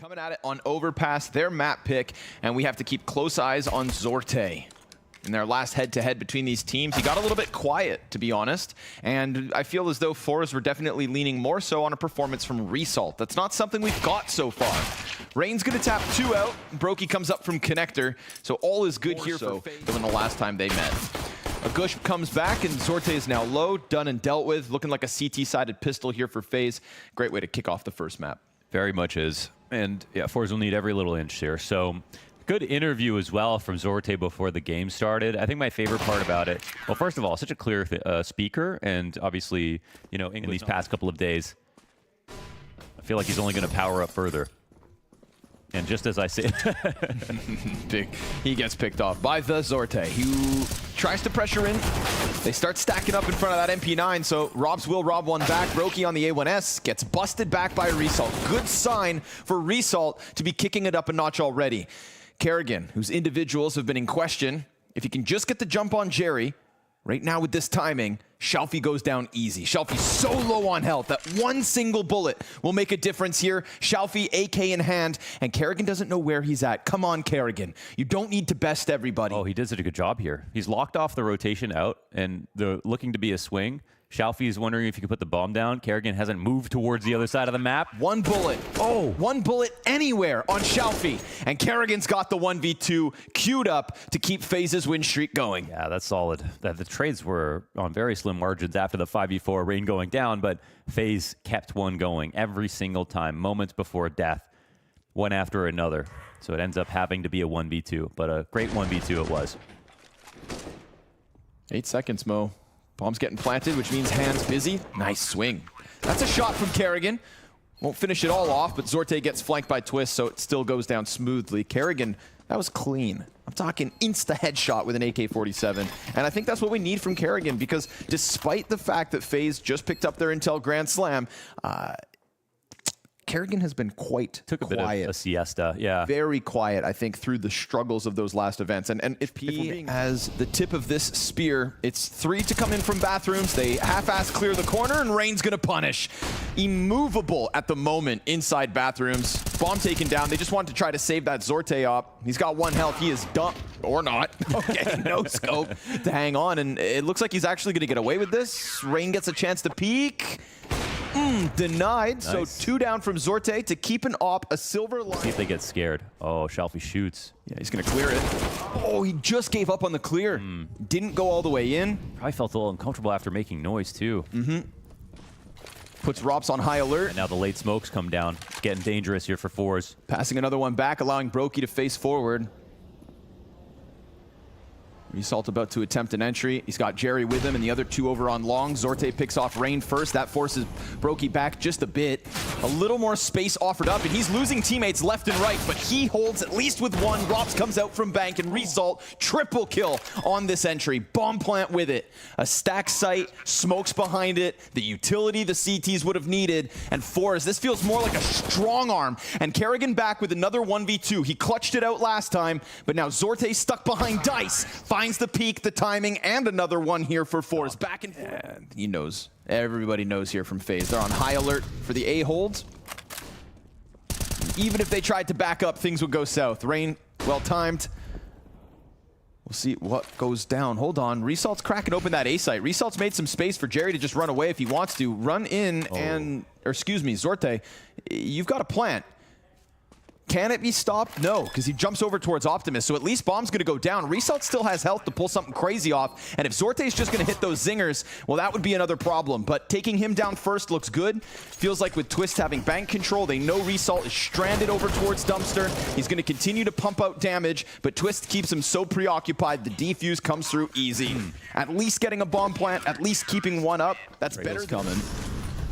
Coming at it on Overpass, their map pick, and we have to keep close eyes on Zorte. In their last head-to-head between these teams, he got a little bit quiet, to be honest, and I feel as though FORZE were definitely leaning more so on a performance from Result. That's not something we've got so far. Rain's gonna tap 2 out, Bo3 comes up from Connector, so all is good here for FaZe than the last time they met. A Gush comes back, and Zorte is now low, done and dealt with, looking like a CT-sided pistol here for FaZe. Great way to kick off the first map. Very much is. And yeah, FORZE will need every little inch here. So good interview as well from Zorte before the game started. I think my favorite part about it, well, first of all, such a clear speaker, and obviously, you know, in these past couple of days, I feel like he's only going to power up further. And just as I say, he gets picked off by the Zorte, who tries to pressure in. They start stacking up in front of that MP9, so Robs will rob one back. Brokey on the A1S gets busted back by Result. Good sign for Result to be kicking it up a notch already. Kerrigan, whose individuals have been in question, if he can just get the jump on Jerry, right now with this timing, Shelfie goes down easy. Shelfie's so low on health that one single bullet will make a difference here. Shelfie, AK in hand, and Kerrigan doesn't know where he's at. Come on, Kerrigan. You don't need to best everybody. Oh, he did such a good job here. He's locked off the rotation out, and they're looking to be a swing. Shelfie is wondering if he could put the bomb down. Kerrigan hasn't moved towards the other side of the map. One bullet. Oh, one bullet anywhere on Shelfie. And Kerrigan's got the 1v2 queued up to keep FaZe's win streak going. Yeah, that's solid. The trades were on very slim margins after the 5v4, Rain going down, but FaZe kept one going every single time, moments before death, one after another. So it ends up having to be a 1v2, but a great 1v2 it was. 8 seconds, Mo. Bomb's getting planted, which means hands busy. Nice swing. That's a shot from Kerrigan. Won't finish it all off, but Zorte gets flanked by Twist, so it still goes down smoothly. Kerrigan, that was clean. I'm talking insta-headshot with an AK-47. And I think that's what we need from Kerrigan, because despite the fact that FaZe just picked up their Intel Grand Slam, Kerrigan has been quite Took a quiet. bit of a siesta, yeah. Very quiet, I think, through the struggles of those last events. And if he has the tip of this spear, it's 3 to come in from bathrooms. They half-ass clear the corner, and Rain's gonna punish. Immovable at the moment inside bathrooms. Bomb taken down. They just want to try to save that Zorte op. He's got 1 health. He is done. Or not. Okay, no scope to hang on. And it looks like he's actually gonna get away with this. Rain gets a chance to peek. Denied. Nice. So 2 down from Zorte to keep an op, a silver line. See if they get scared. Oh, Shelfie shoots. Yeah, he's going to clear it. Oh, he just gave up on the clear. Didn't go all the way in. Probably felt a little uncomfortable after making noise, too. Puts Rops on high alert. And now the late smokes come down. It's getting dangerous here for FORZE. Passing another one back, allowing Brokey to face forward. Result about to attempt an entry. He's got Jerry with him and the other 2 over on long. Zorte picks off Rain first. That forces Brokey back just a bit. A little more space offered up, and he's losing teammates left and right, but he holds at least with 1. Rops comes out from bank, and Result triple kill on this entry. Bomb plant with it. A stack site, smokes behind it, the utility the CTs would have needed, and FORZE. This feels more like a strong arm, and Kerrigan back with another 1v2. He clutched it out last time, but now Zorte stuck behind Dice. Finds the peak, the timing, and another one here for FORZE. Back and forth. And he knows. Everybody knows here from FaZe. They're on high alert for the A holds. Even if they tried to back up, things would go south. Rain, well timed. We'll see what goes down. Hold on. Resalt's cracking open that A site. Resalt's made some space for Jerry to just run away if he wants to. Run in and, or excuse me, Zorte, you've got a plant. Can it be stopped? No, because he jumps over towards Optimus, so at least Bomb's going to go down. Result still has health to pull something crazy off, and if Zorte's just going to hit those zingers, well, that would be another problem. But taking him down first looks good. Feels like with Twist having bank control, they know Result is stranded over towards Dumpster. He's going to continue to pump out damage, but Twist keeps him so preoccupied, the defuse comes through easy. At least getting a bomb plant, at least keeping 1 up, that's better than coming.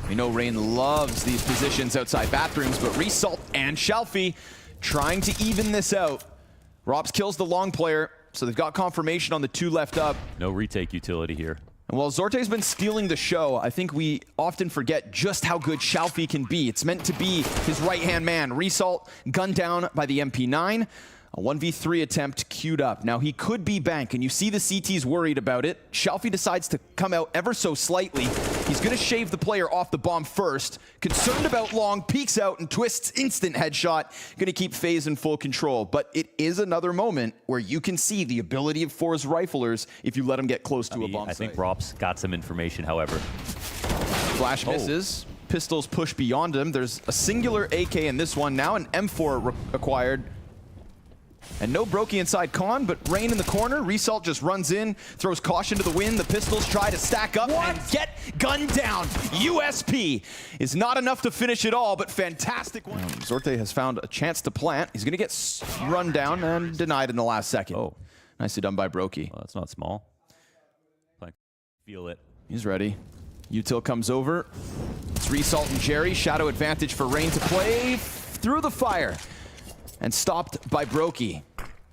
We know Rain loves these positions outside bathrooms, but Result and Shelfie trying to even this out. Robs kills the long player, so they've got confirmation on the 2 left up. No retake utility here. And while Zorte's been stealing the show, I think we often forget just how good Shelfie can be. It's meant to be his right-hand man. Result gunned down by the MP9. A 1v3 attempt queued up. Now he could be bank, and you see the CT's worried about it. Shelfie decides to come out ever so slightly. He's going to shave the player off the bomb first. Concerned about long, peeks out and twists instant headshot. Going to keep FaZe in full control. But it is another moment where you can see the ability of FORZE riflers if you let them get close to a bomb I site. think Rop's got some information, however. Flash misses. Pistols push beyond him. There's a singular AK in this one. Now an M4 acquired. And no Bo3 inside Con, but Rain in the corner. Resalt just runs in, throws caution to the wind. The Pistols try to stack up and get gunned down. USP is not enough to finish it all, but fantastic one. Zorte has found a chance to plant. He's going to get run down and denied in the last second. Oh. Nicely done by Bo3. Well, that's not small. Feel it. He's ready. Util comes over. It's Resalt and Jerry. Shadow advantage for Rain to play through the fire. And stopped by Bo3.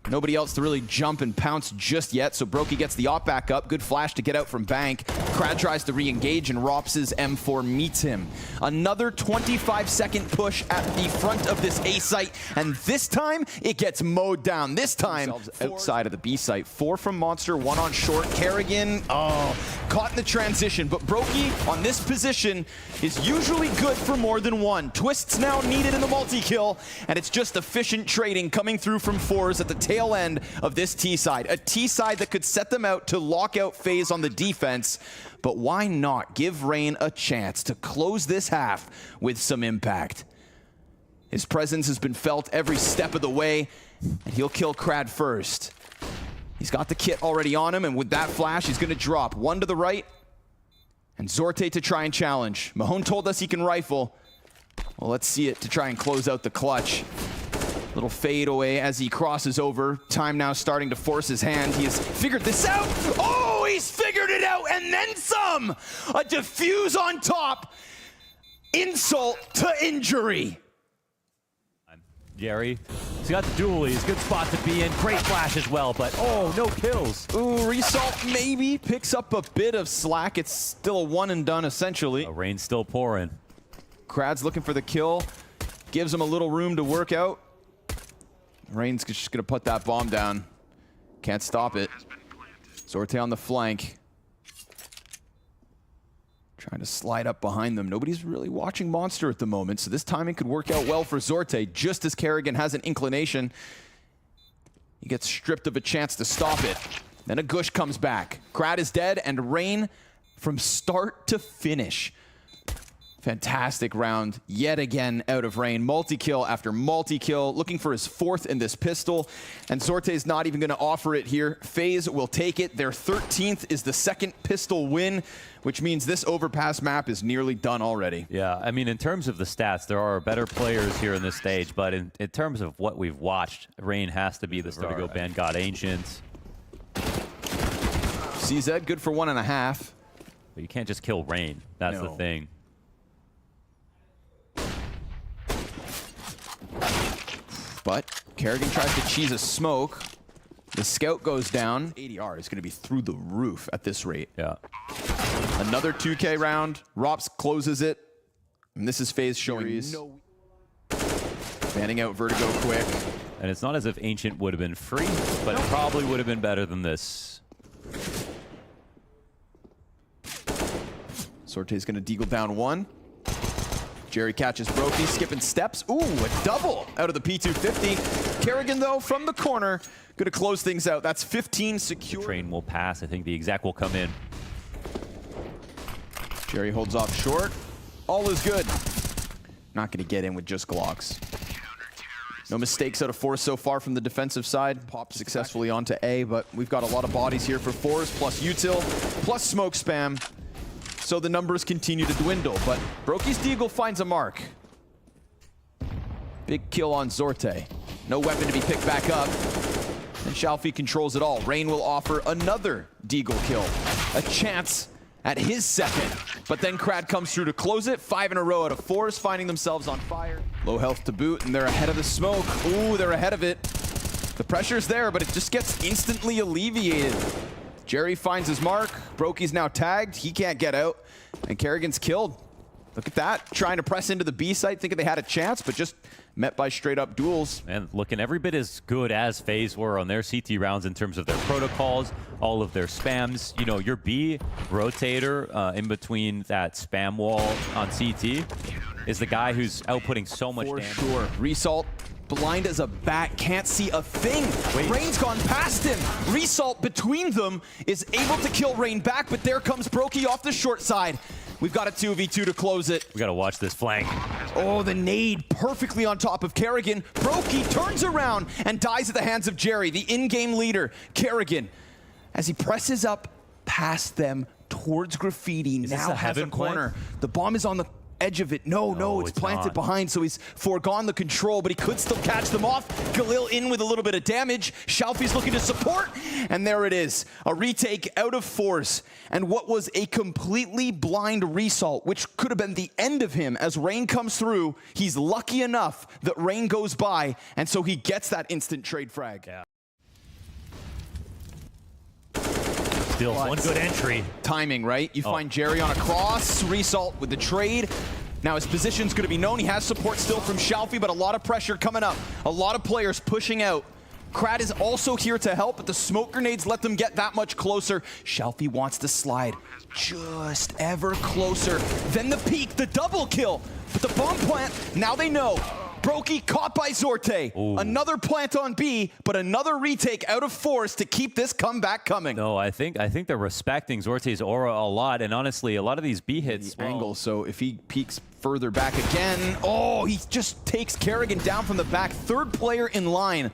Nobody else to really jump and pounce just yet, so Bo3 gets the op back up. Good flash to get out from Bank. Crad tries to re-engage, and Rops's M4 meets him. Another 25-second push at the front of this A site, and this time it gets mowed down. This time outside of the B site. 4 from Monster, 1 on short. Kerrigan, caught in the transition, but Bo3 on this position is usually good for more than one. Twists now needed in the multi-kill, and it's just efficient trading coming through from FORZE at the tail end of this T side. A T side that could set them out to lock out FaZe on the defense, but why not give Rain a chance to close this half with some impact? His presence has been felt every step of the way, and he'll kill Crad first. He's got the kit already on him, and with that flash, he's going to drop. 1 to the right, and Zorte to try and challenge. Mahone told us he can rifle. Well, let's see it to try and close out the clutch. Little fade away as he crosses over. Time now starting to force his hand. He has figured this out. Oh, he's figured it out, and then some! A defuse on top. Insult to injury. Jerry, he's got the dualies. Good spot to be in. Great flash as well, but no kills. Ooh, Resalt maybe picks up a bit of slack. It's still a one and done essentially. Rain's still pouring. Krad's looking for the kill. Gives him a little room to work out. Rain's just gonna put that bomb down. Can't stop it. Zorte on the flank. Trying to slide up behind them. Nobody's really watching Monster at the moment, so this timing could work out well for Zorte, just as Kerrigan has an inclination. He gets stripped of a chance to stop it. Then a Gush comes back. Crad is dead, and Rain from start to finish. Fantastic round yet again out of Rain. Multi-kill after multi-kill, looking for his 4th in this pistol. And Zorte's not even going to offer it here. FaZe will take it. Their 13th is the 2nd pistol win, which means this overpass map is nearly done already. Yeah, I mean, in terms of the stats, there are better players here in this stage, but in terms of what we've watched, Rain has to be the star. Vertigo band got Ancient. CZ, good for 1.5. But you can't just kill Rain. That's the thing. But Kerrigan tries to cheese a smoke. The scout goes down. ADR is going to be through the roof at this rate. Yeah. Another 2K round. Rops closes it. And this is FaZe showing fanning out Vertigo quick. And it's not as if Ancient would have been free, but it probably would have been better than this. Sorte's going to deagle down 1. Jerry catches Bo3, skipping steps. Ooh, a double out of the P250. Kerrigan, though, from the corner, going to close things out. That's 15 secure. Train will pass. I think the exec will come in. Jerry holds off short. All is good. Not going to get in with just Glocks. No mistakes out of FORZE so far from the defensive side. Popped successfully onto A, but we've got a lot of bodies here for FORZE, plus Util, plus smoke spam. So the numbers continue to dwindle, but Bo3's deagle finds a mark. Big kill on Zorte. No weapon to be picked back up. And Shalfie controls it all. Rain will offer another deagle kill. A chance at his 2nd. But then Crad comes through to close it. 5 in a row out of FORZE, finding themselves on fire. Low health to boot, and they're ahead of the smoke. Ooh, they're ahead of it. The pressure's there, but it just gets instantly alleviated. Jerry finds his mark. Bo3's now tagged. He can't get out. And Kerrigan's killed. Look at that, trying to press into the B site, thinking they had a chance, but just met by straight up duels. And looking every bit as good as FaZe were on their CT rounds in terms of their protocols, all of their spams. You know, your B rotator in between that spam wall on CT is the guy who's outputting so much damage. For sure. Resalt, blind as a bat, can't see a thing. Wait. Rain's gone past him. Resalt between them is able to kill Rain back, but there comes Bo3 off the short side. We've got a 2v2 to close it. We got to watch this flank. Oh, the nade perfectly on top of Kerrigan. Bo3 turns around and dies at the hands of Jerry, the in-game leader. Kerrigan, as he presses up past them towards Graffiti, now has a corner. The bomb is on the edge of it. No, it's planted not. behind, so he's foregone the control, but he could still catch them off. Galil in with a little bit of damage. Shalfie's looking to support, and there it is. A retake out of FORZE, and what was a completely blind Resalt, which could have been the end of him as Rain comes through. He's lucky enough that Rain goes by, and so he gets that instant trade frag. Yeah. Still one good entry. Timing, right? You find Jerry on a cross, Resalt with the trade. Now his position's going to be known. He has support still from Shalfie, but a lot of pressure coming up. A lot of players pushing out. Krad is also here to help, but the smoke grenades let them get that much closer. Shalfie wants to slide just ever closer. Then the peek, the double kill. But the bomb plant, now they know. Bo3 caught by Zorte. Ooh. Another plant on B, but another retake out of FORZE to keep this comeback coming. No, I think they're respecting Zorte's aura a lot, and honestly, a lot of these B hits. Angle, so if he peeks further back again, oh, he just takes Kerrigan down from the back. Third player in line,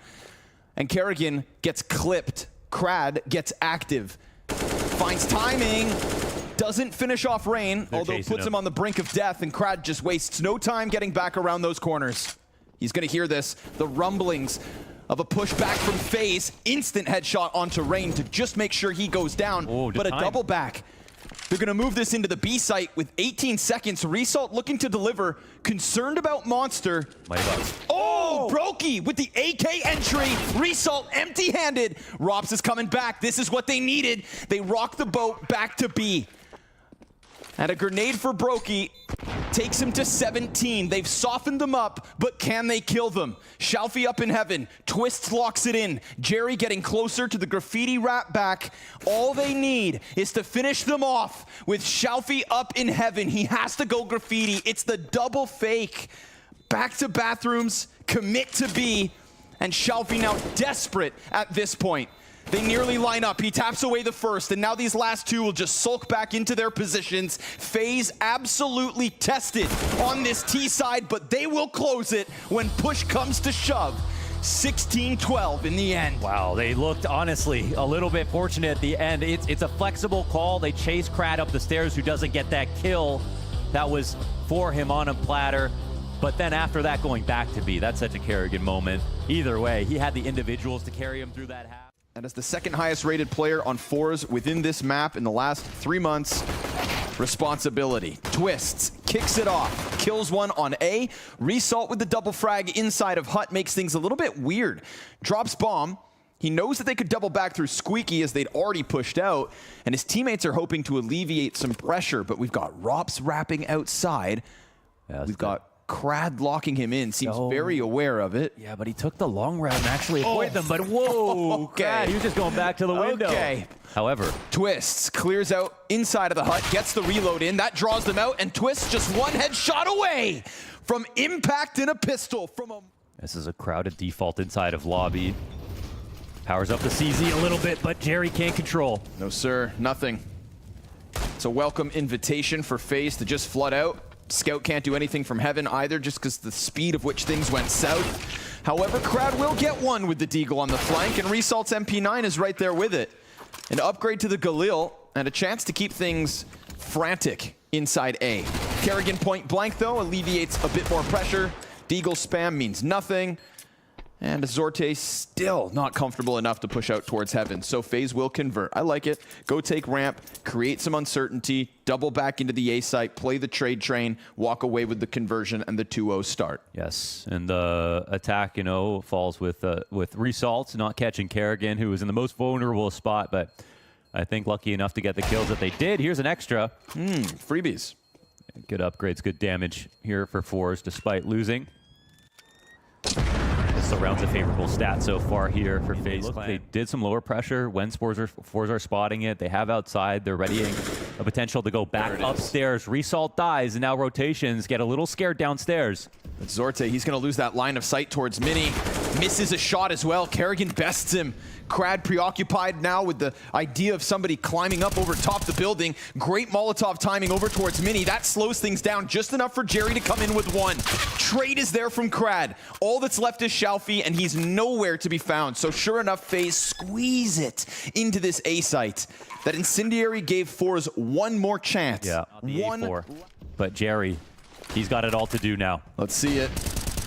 and Kerrigan gets clipped. Krad gets active, finds timing. Doesn't finish off Rain, although puts him on the brink of death, and Krad just wastes no time getting back around those corners. He's going to hear this, the rumblings of a pushback from FaZe. Instant headshot onto Rain to just make sure he goes down, but a double back. They're going to move this into the B site with 18 seconds. Resalt looking to deliver, concerned about Monster. Oh, Bo3 with the AK entry. Resalt empty-handed. Rops is coming back. This is what they needed. They rock the boat back to B. And a grenade for Bo3 takes him to 17. They've softened them up, but can they kill them? Shalfie up in heaven. Twists locks it in. Jerry getting closer to the Graffiti wrap back. All they need is to finish them off with Shalfie up in heaven. He has to go Graffiti. It's the double fake. Back to bathrooms, commit to B, and Shalfie now desperate at this point. They nearly line up. He taps away the first, and now these last two will just sulk back into their positions. FaZe absolutely tested on this T side, but they will close it when push comes to shove. 16-12 in the end. Wow, they looked honestly a little bit fortunate at the end. It's a flexible call. They chase Krad up the stairs, who doesn't get that kill that was for him on a platter. But then after that, going back to B, that's such a Kerrigan moment. Either way, he had the individuals to carry him through that half. And as the second highest rated player on FORZE within this map in the last 3 months, responsibility. Twists, kicks it off, kills one on A. Resalt with the double frag inside of Hut makes things a little bit weird. Drops bomb. He knows that they could double back through Squeaky as they'd already pushed out, and his teammates are hoping to alleviate some pressure, but we've got Rops wrapping outside. Yeah, we've got Krad locking him in, seems very aware of it. Yeah, but he took the long route and actually avoided them, but whoa, okay. Krad, he was just going back to the window. Okay. However, Twists, clears out inside of the Hut, gets the reload in, that draws them out, and Twists just one headshot away from impact in a pistol from a... This is a crowded default inside of lobby. Powers up the CZ a little bit, but Jerry can't control. No, sir, nothing. It's a welcome invitation for FaZe to just flood out. Scout can't do anything from heaven either, just because the speed of which things went south. However, Krad will get one with the Deagle on the flank, and Resalt's MP9 is right there with it. An upgrade to the Galil, and a chance to keep things frantic inside A. Kerrigan point blank, though, alleviates a bit more pressure. Deagle spam means nothing. And Zorte still not comfortable enough to push out towards heaven, so FaZe will convert. I like it. Go take ramp, create some uncertainty, double back into the A site, play the trade train, walk away with the conversion and the 2-0 start. Yes, and the attack, you know, falls with Resalt not catching Kerrigan, who was in the most vulnerable spot, but I think lucky enough to get the kills that they did. Here's an extra. Freebies. Good upgrades, good damage here for FORZE despite losing. This round's a favorable stat so far here for FaZe. They did some lower pressure when FORZE are spotting it. They have outside. They're readying a potential to go back upstairs. Resalt dies, and now rotations get a little scared downstairs. But Zorte, he's going to lose that line of sight towards Mini. Misses a shot as well. Kerrigan bests him. Crad preoccupied now with the idea of somebody climbing up over top the building. Great Molotov timing over towards Mini. That slows things down just enough for Jerry to come in with one. Trade is there from Crad. All that's left is Shalfie, and he's nowhere to be found. So sure enough, FaZe squeeze it into this A site. That Incendiary gave FORZE one more chance. Yeah, one. But Jerry, he's got it all to do now. Let's see it.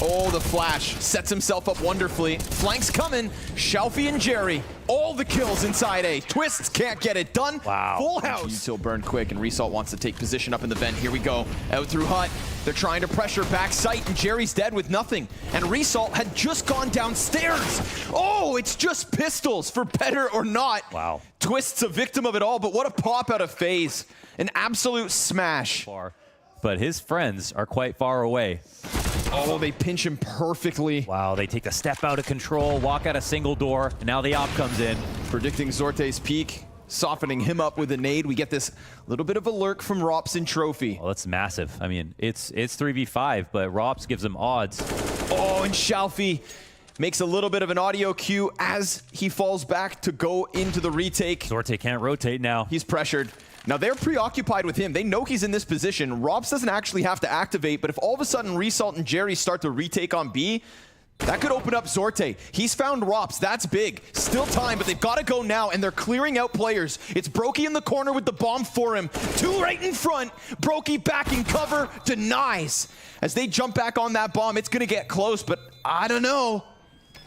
Oh, the flash sets himself up wonderfully. Flanks coming. Shalfie and Jerry. All the kills inside A. Twists can't get it done. Wow. Full house. Util burn quick, and Resalt wants to take position up in the vent. Here we go. Out through Hut. They're trying to pressure back sight, and Jerry's dead with nothing. And Resalt had just gone downstairs. Oh, it's just pistols for better or not. Wow. Twist's a victim of it all, but what a pop out of FaZe. An absolute smash. But his friends are quite far away. Oh, they pinch him perfectly. Wow, they take a step out of control, walk out a single door, and now the op comes in. Predicting Zorte's peak, softening him up with a nade. We get this little bit of a lurk from Rops in Trophy. Well, that's massive. I mean, it's 3v5, but Rops gives them odds. Oh, and Shalfie makes a little bit of an audio cue as he falls back to go into the retake. Zorte can't rotate now. He's pressured. Now, they're preoccupied with him. They know he's in this position. Robs doesn't actually have to activate, but if all of a sudden Resalt and Jerry start to retake on B, that could open up Zorte. He's found Rops. That's big. Still time, but they've got to go now, and they're clearing out players. It's Brokey in the corner with the bomb for him. Two right in front. Brokey back in cover, denies. As they jump back on that bomb, it's going to get close, but I don't know.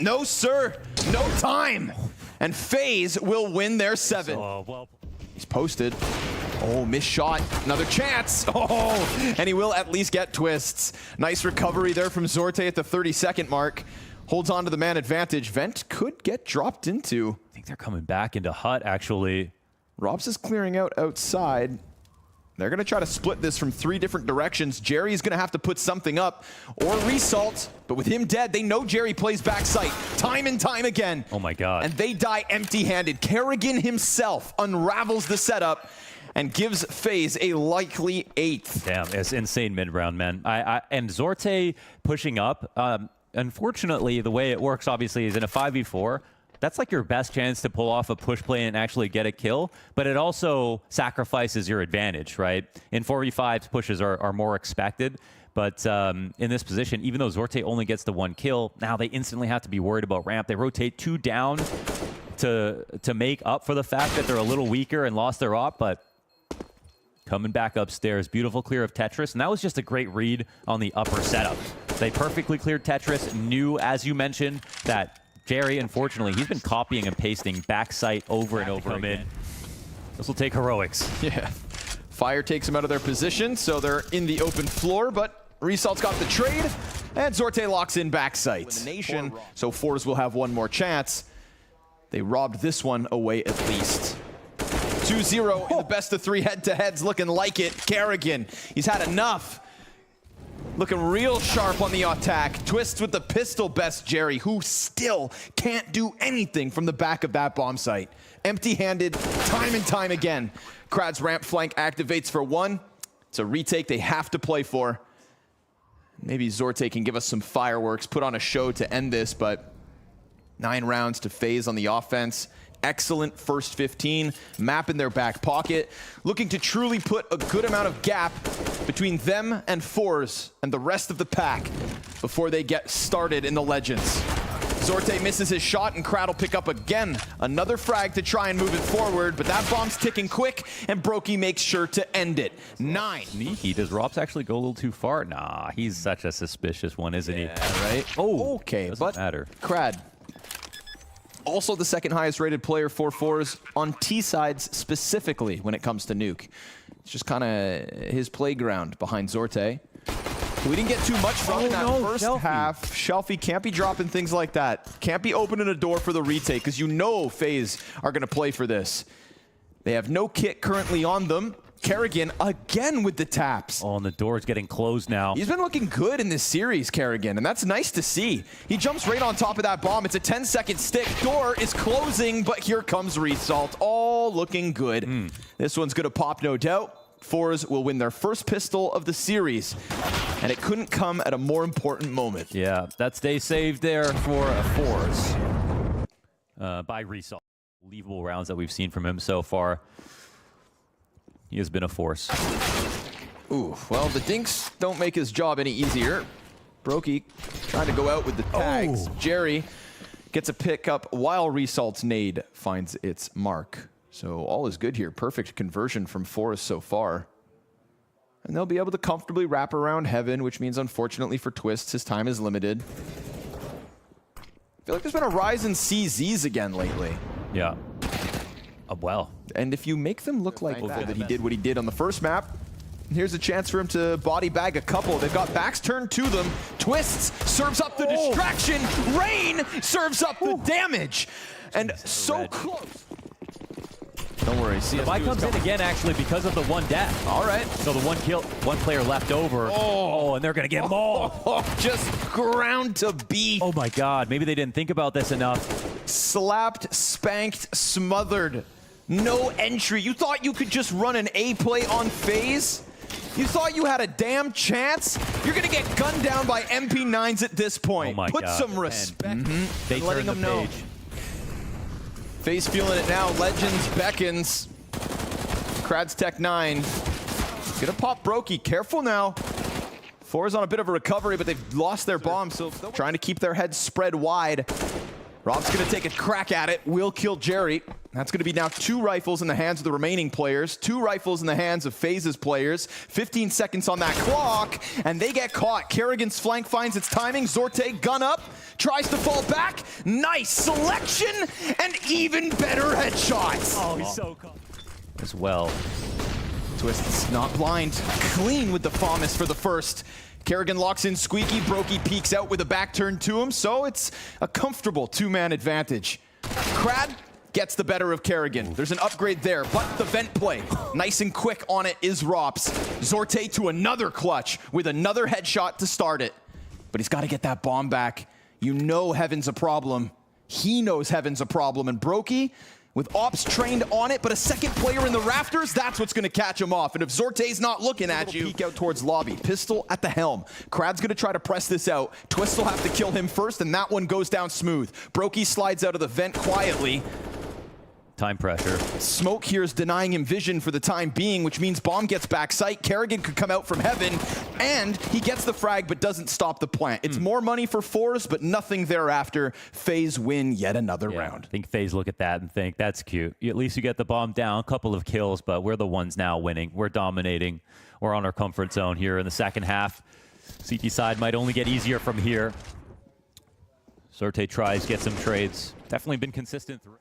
No, sir. No time. And FaZe will win their 7. Oh, well. He's posted. Oh, missed shot. Another chance. Oh, and he will at least get twists. Nice recovery there from Zorte at the 30-second mark. Holds on to the man advantage. Vent could get dropped into. I think they're coming back into Hut, actually. Robs is clearing out outside. They're going to try to split this from 3 different directions. Jerry is going to have to put something up, or Resalt. But with him dead, they know Jerry plays backside time and time again. Oh my God. And they die empty-handed. Kerrigan himself unravels the setup and gives FaZe a likely 8th. Damn, it's insane mid-round, man. And Zorte pushing up, unfortunately, the way it works, obviously, is in a 5v4. That's like your best chance to pull off a push play and actually get a kill, but it also sacrifices your advantage, right? In 4v5s, pushes are more expected, but in this position, even though Zorte only gets the 1 kill, now they instantly have to be worried about ramp. They rotate 2 down to make up for the fact that they're a little weaker and lost their op, but coming back upstairs, beautiful clear of Tetris, and that was just a great read on the upper setup. They perfectly cleared Tetris, knew, as you mentioned, that Jerry, unfortunately, he's been copying and pasting backside over and over again. This will take heroics. Yeah. Fire takes them out of their position, so they're in the open floor, but Resalt's got the trade, and Zorte locks in backside. Elimination, so FORZE will have one more chance. They robbed this one away at least. 2-0 in the best of 3 head-to-heads, looking like it. Kerrigan, he's had enough. Looking real sharp on the attack. Twists with the pistol best Jerry, who still can't do anything from the back of that bomb site. Empty-handed, time and time again. Krad's ramp flank activates for 1. It's a retake they have to play for. Maybe Zorte can give us some fireworks, put on a show to end this, but 9 rounds to FaZe on the offense. Excellent first 15, map in their back pocket, looking to truly put a good amount of gap between them and FORZE and the rest of the pack before they get started in the Legends. Zorte misses his shot, and Crad will pick up again. Another frag to try and move it forward, but that bomb's ticking quick, and Brokey makes sure to end it. 9. Sneaky. Does Rops actually go a little too far? Nah, he's such a suspicious one, isn't he? Right? Oh, okay, doesn't matter. Crad, also the second highest rated player for FORZE on T-sides specifically when it comes to Nuke. It's just kind of his playground behind Zorte. We didn't get too much from in that first half. Shalfie can't be dropping things like that. Can't be opening a door for the retake, because you know FaZe are going to play for this. They have no kit currently on them. Kerrigan again with the taps. Oh, and the door's getting closed now. He's been looking good in this series, Kerrigan, and that's nice to see. He jumps right on top of that bomb. It's a 10-second stick. Door is closing, but here comes Result. All looking good. This one's going to pop, no doubt. FORZE will win their first pistol of the series, and it couldn't come at a more important moment. Yeah, that stay saved there for FORZE by Result. Unbelievable rounds that we've seen from him so far. He has been a force. Ooh, well, the dinks don't make his job any easier. Bo3 trying to go out with the tags. Jerry gets a pick up while Result's nade finds its mark. So all is good here. Perfect conversion from FORZE so far. And they'll be able to comfortably wrap around Heaven, which means, unfortunately for Twists, his time is limited. I feel like there's been a rise in CZs again lately. Yeah. Well. And if you make them look like that he did what he did on the first map, here's a chance for him to body bag a couple. They've got backs turned to them. Twists serves up the distraction. Rain serves up the damage. And so close. Don't worry. The buy comes in again, actually, because of the one death. All right. So the one player left over. Oh, and they're going to get mauled. Just ground to beef. Oh, my God. Maybe they didn't think about this enough. Slapped, spanked, smothered. No entry. You thought you could just run an A play on FaZe? You thought you had a damn chance? You're going to get gunned down by MP9s at this point. Oh my Put God. some respect. They letting them know. FaZe feeling it now. Legends beckons. Krad's Tech 9. Gonna pop Bo3. Careful now. FORZE on a bit of a recovery, but they've lost their bomb, so trying to keep their heads spread wide. Rob's gonna take a crack at it. Will kill Jerry. That's gonna be now 2 rifles in the hands of the remaining players. 2 rifles in the hands of FaZe's players. 15 seconds on that clock, and they get caught. Kerrigan's flank finds its timing. Zorte gun up, tries to fall back. Nice selection, and even better headshots. Oh, he's so close. As well. Twist's not blind. Clean with the FOMIS for the first. Kerrigan locks in Squeaky. Bo3 peeks out with a back turn to him, so it's a comfortable 2-man advantage. Krad gets the better of Kerrigan. There's an upgrade there, but the vent play, nice and quick on it is Rops. Zorte to another clutch with another headshot to start it. But he's got to get that bomb back. You know Heaven's a problem. He knows Heaven's a problem, and Bo3, with Ops trained on it, but a second player in the rafters, that's what's going to catch him off. And if Zorte's not looking at you, peek out towards lobby. Pistol at the helm. Krad's going to try to press this out. Twist will have to kill him first, and that one goes down smooth. Bo3 slides out of the vent quietly. Time pressure. Smoke here is denying him vision for the time being, which means bomb gets back sight. Kerrigan could come out from Heaven, and he gets the frag but doesn't stop the plant. It's more money for FORZE, but nothing thereafter. FaZe win yet another round. I think FaZe look at that and think, that's cute. At least you get the bomb down, a couple of kills, but we're the ones now winning. We're dominating. We're on our comfort zone here in the second half. CT side might only get easier from here. Zorte tries, gets some trades. Definitely been consistent through.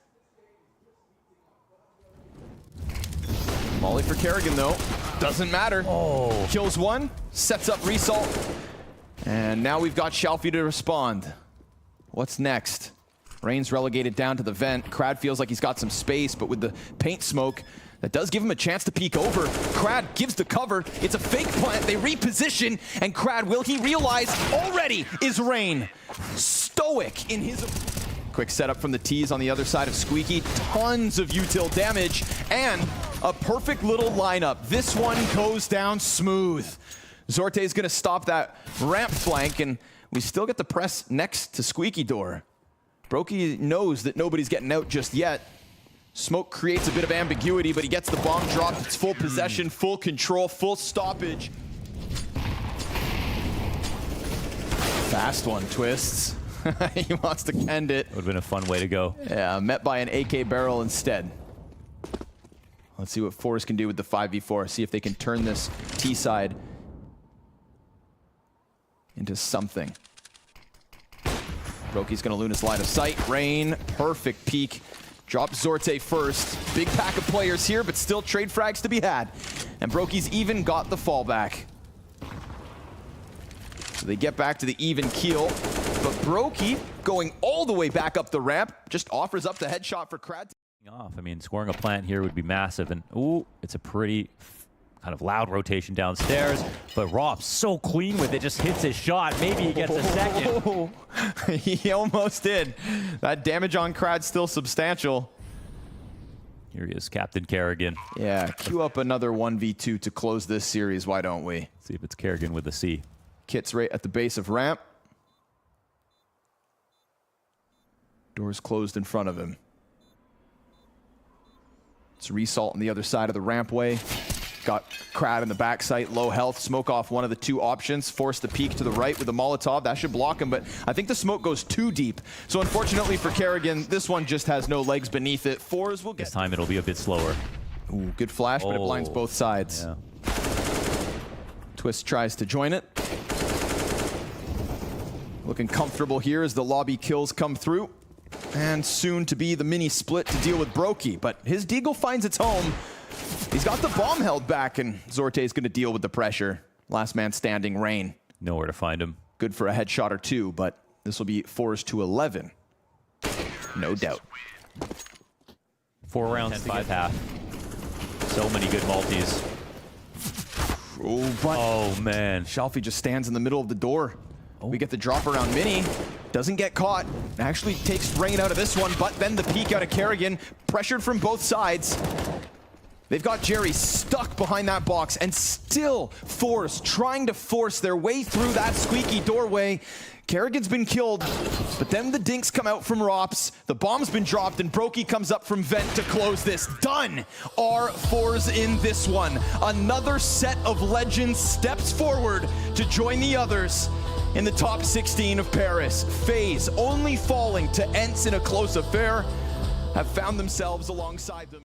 Molly for Kerrigan, though. Doesn't matter. Oh. Kills one, sets up Result. And now we've got Shalfie to respond. What's next? Rain's relegated down to the vent. Krad feels like he's got some space, but with the paint smoke, that does give him a chance to peek over. Krad gives the cover. It's a fake plant. They reposition, and Krad, will he realize already is Rain stoic in his... Quick setup from the T's on the other side of Squeaky. Tons of util damage and a perfect little lineup. This one goes down smooth. Zorte is going to stop that ramp flank, and we still get the press next to Squeaky door. Bo3 knows that nobody's getting out just yet. Smoke creates a bit of ambiguity, but he gets the bomb dropped. It's full possession, full control, full stoppage. Fast one, Twists. He wants to end it. Would have been a fun way to go. Yeah, met by an AK barrel instead. Let's see what FORZE can do with the 5v4. See if they can turn this T side into something. Bo3's gonna lose his line of sight. Rain, perfect peek. Drop Zorte first. Big pack of players here, but still trade frags to be had. And Bo3's even got the fallback. So they get back to the even keel. But Bo3 going all the way back up the ramp, just offers up the headshot for Krad. I mean, scoring a plant here would be massive. And ooh, it's a pretty kind of loud rotation downstairs, but Rob so clean with it, just hits his shot. Maybe he gets a second. He almost did. That damage on Krad's still substantial. Here he is, Captain Kerrigan. Yeah, queue up another 1v2 to close this series, why don't we? See if it's Kerrigan with a C. Kit's right at the base of ramp. Doors closed in front of him. It's Resalt on the other side of the rampway. Got Krad in the backside, low health. Smoke off one of the two options. Force the peek to the right with the Molotov. That should block him, but I think the smoke goes too deep. So unfortunately for Kerrigan, this one just has no legs beneath it. FORZE will get... This time it'll be a bit slower. Ooh, good flash, but it blinds both sides. Yeah. Twist tries to join it. Looking comfortable here as the lobby kills come through. And soon to be the mini split to deal with Bo3, but his Deagle finds its home. He's got the bomb held back, and Zorte's going to deal with the pressure. Last man standing, Rain. Nowhere to find him. Good for a headshot or two, but this will be FORZE to 11. No doubt. 4 rounds, 5 half. So many good multis. Oh, but oh man. Shelfie just stands in the middle of the door. We get the drop around Mini. Doesn't get caught. Actually takes Rain out of this one, but then the peek out of Kerrigan. Pressured from both sides. They've got Jerry stuck behind that box, and still FORZE trying to force their way through that squeaky doorway. Kerrigan's been killed, but then the dinks come out from Rops. The bomb's been dropped, and Bo3 comes up from vent to close this. Done are FORZE in this one. Another set of legends steps forward to join the others in the top 16 of Paris. FaZe, only falling to ENCE in a close affair, have found themselves alongside them.